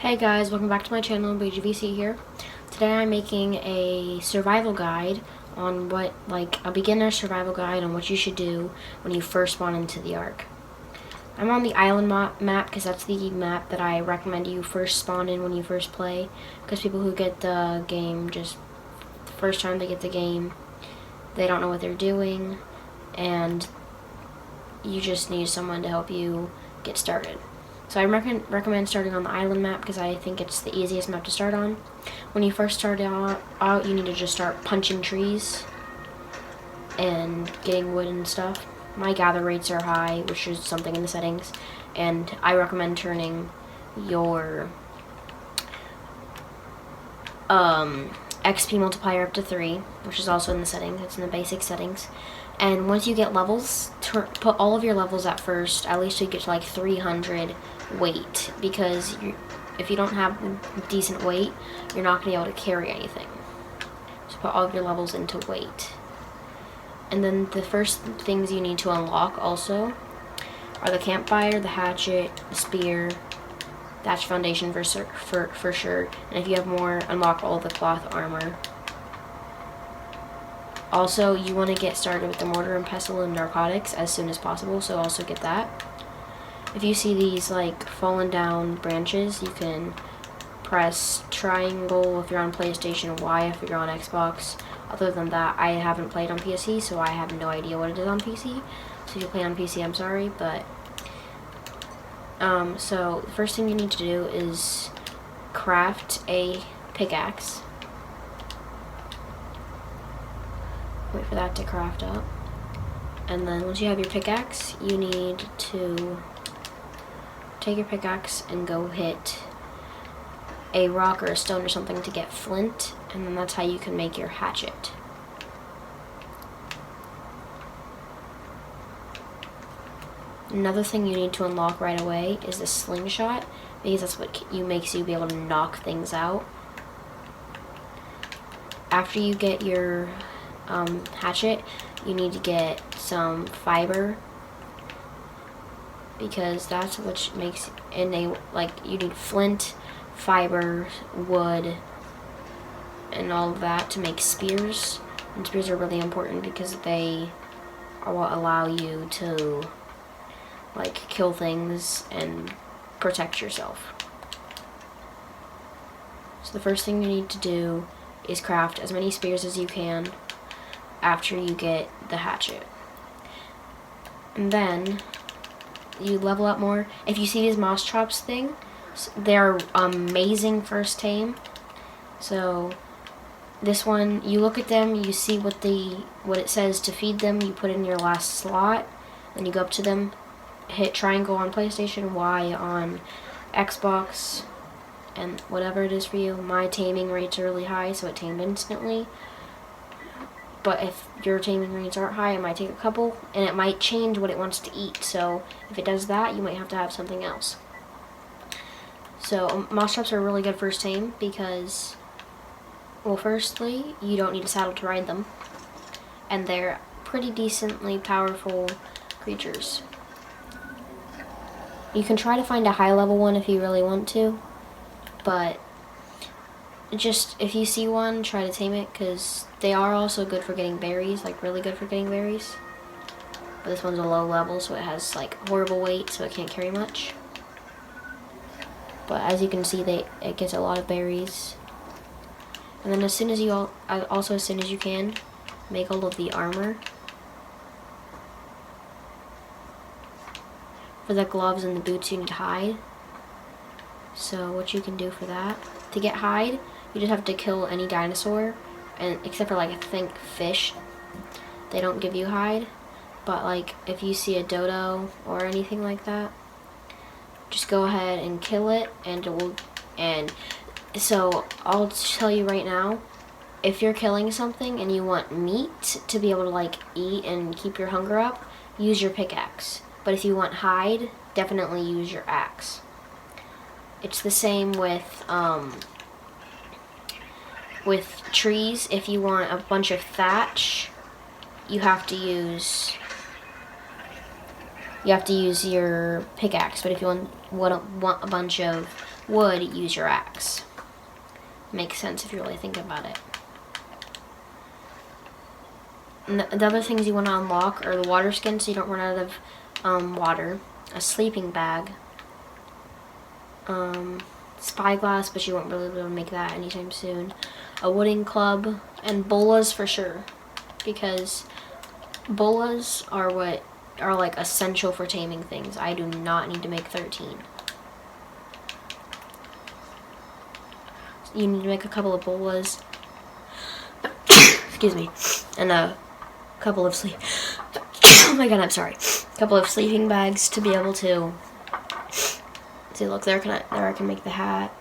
Hey guys, welcome back to my channel, BGVC here. Today I'm making a survival guide on a beginner survival guide on what you should do when you first spawn into the ARK. I'm on the island map because that's the map that I recommend you first spawn in when you first play, because people who get the game just the first time they get the game, they don't know what they're doing, and you just need someone to help you get started. So I recommend starting on the island map because I think it's the easiest map to start on. When you first start out, you need to just start punching trees and getting wood and stuff. My gather rates are high, which is something in the settings, and I recommend turning your XP multiplier up to 3, which is also in the settings. It's in the basic settings. And once you get levels, put all of your levels at first, at least you get to like 300 weight, because if you don't have decent weight, you're not going to be able to carry anything. So put all of your levels into weight. And then the first things you need to unlock also are the campfire, the hatchet, the spear, thatch foundation for sure. And if you have more, unlock all the cloth armor. Also, you want to get started with the mortar and pestle and narcotics as soon as possible, so also get that. If you see these like fallen down branches, you can press triangle if you're on PlayStation, Y if you're on Xbox. Other than that, I haven't played on PC, so I have no idea what it is on PC. So if you play on PC, I'm sorry, but so the first thing you need to do is craft a pickaxe. Wait for that to craft up. And then once you have your pickaxe, you need to take your pickaxe and go hit a rock or a stone or something to get flint, and then that's how you can make your hatchet. Another thing you need to unlock right away is the slingshot, because that's what makes you be able to knock things out. After you get your hatchet, you need to get some fiber, because that's what makes you need flint, fiber, wood, and all of that to make spears. And spears are really important because they are what allow you to kill things and protect yourself. So the first thing you need to do is craft as many spears as you can after you get the hatchet. And then you level up more. If you see these moss chops thing, they're amazing first tame. So this one, you look at them, you see what it says to feed them, you put in your last slot, then you go up to them, hit triangle on PlayStation, Y on Xbox, and whatever it is for you. My taming rates are really high, so it tamed instantly. But if your taming rates aren't high, it might take a couple, and it might change what it wants to eat. So if it does that, you might have to have something else. So moss traps are really good first tame because, well, firstly, you don't need a saddle to ride them, and they're pretty decently powerful creatures. You can try to find a high level one if you really want to, but just if you see one, try to tame it, because they are also good for getting berries, really good for getting berries. But this one's a low level, so it has horrible weight, so it can't carry much. But as you can see, it gets a lot of berries. And then as soon as you can, make all of the armor. For the gloves and the boots, you need hide. So what you can do for that, to get hide, you just have to kill any dinosaur, and except for I think fish, they don't give you hide. But if you see a dodo or anything like that, just go ahead and kill it, and so I'll tell you right now, if you're killing something and you want meat to be able to eat and keep your hunger up, use your pickaxe. But if you want hide, definitely use your axe. It's the same with trees. If you want a bunch of thatch, you have to use your pickaxe. But if you want a bunch of wood, use your axe. Makes sense if you really think about it. And the other things you want to unlock are the water skin, so you don't run out of water. A sleeping bag. Spyglass, but you won't really be able to make that anytime soon. A wooden club, and bolas for sure, because bolas are what are like essential for taming things. I do not need to make 13. You need to make a couple of bolas. Excuse me, and a couple of oh my god, I'm sorry. A couple of sleeping bags to be able to see. Look, there I can make the hat.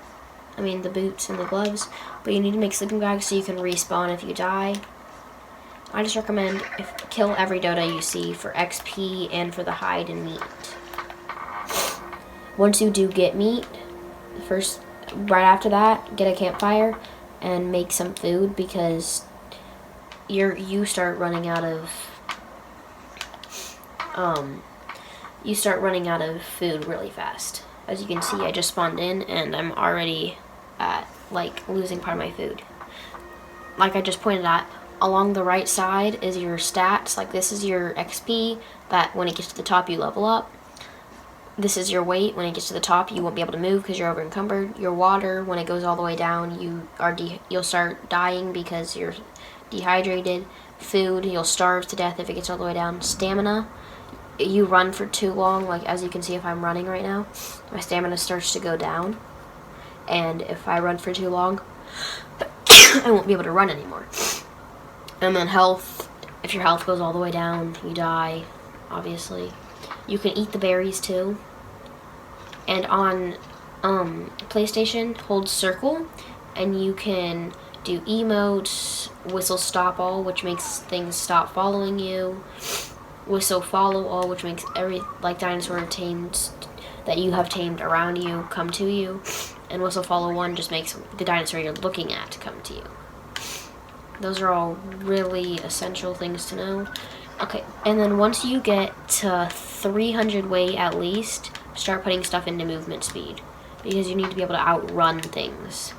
I mean the boots and the gloves. But you need to make sleeping bags so you can respawn if you die. I just recommend kill every Dota you see for XP and for the hide and meat. Once you do get meat, right after that, get a campfire and make some food, because you start running out of food really fast. As you can see, I just spawned in and I'm already at like losing part of my food. Like I just pointed out, along the right side is your stats. Like this is your XP, that when it gets to the top you level up. This is your weight. When it gets to the top you won't be able to move because you're over encumbered. Your water, when it goes all the way down, you'll start dying because you're dehydrated. Food, you'll starve to death if it gets all the way down. Stamina, you run for too long, like as you can see if I'm running right now, my stamina starts to go down, and if I run for too long I won't be able to run anymore. And then health, if your health goes all the way down, you die, obviously. You can eat the berries too. And on PlayStation, hold circle and you can do emotes, whistle stop all, which makes things stop following you. Whistle follow all, which makes like dinosaur tamed that you have tamed around you come to you. And whistle follow one just makes the dinosaur you're looking at come to you. Those are all really essential things to know. Okay, and then once you get to 300 weight at least, start putting stuff into movement speed, because you need to be able to outrun things.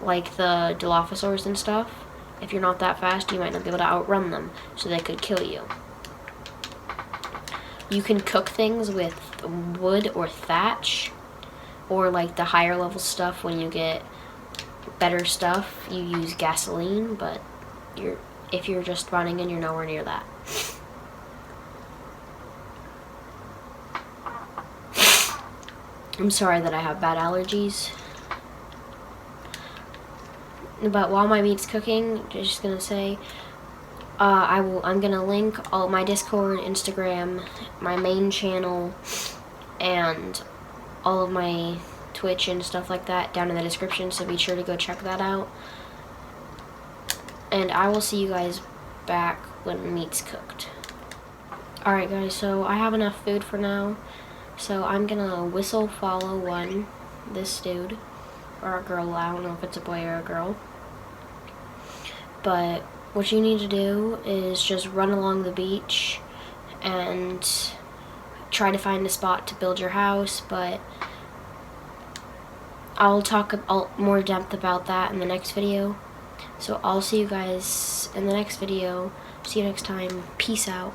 Like the Dilophosaurs and stuff, if you're not that fast, you might not be able to outrun them, so they could kill you. You can cook things with wood or thatch, or like the higher level stuff. When you get better stuff, you use gasoline, but if you're just running in, you're nowhere near that. I'm sorry that I have bad allergies. But while my meat's cooking, I'm just gonna say, I'm gonna link all my Discord, Instagram, my main channel, and all of my Twitch and stuff like that down in the description, so be sure to go check that out. And I will see you guys back when meat's cooked. Alright guys, so I have enough food for now, so I'm gonna whistle follow this dude, or a girl. I don't know if it's a boy or a girl. But what you need to do is just run along the beach and try to find a spot to build your house, but I'll talk more depth about that in the next video. So I'll see you guys in the next video. See you next time. Peace out.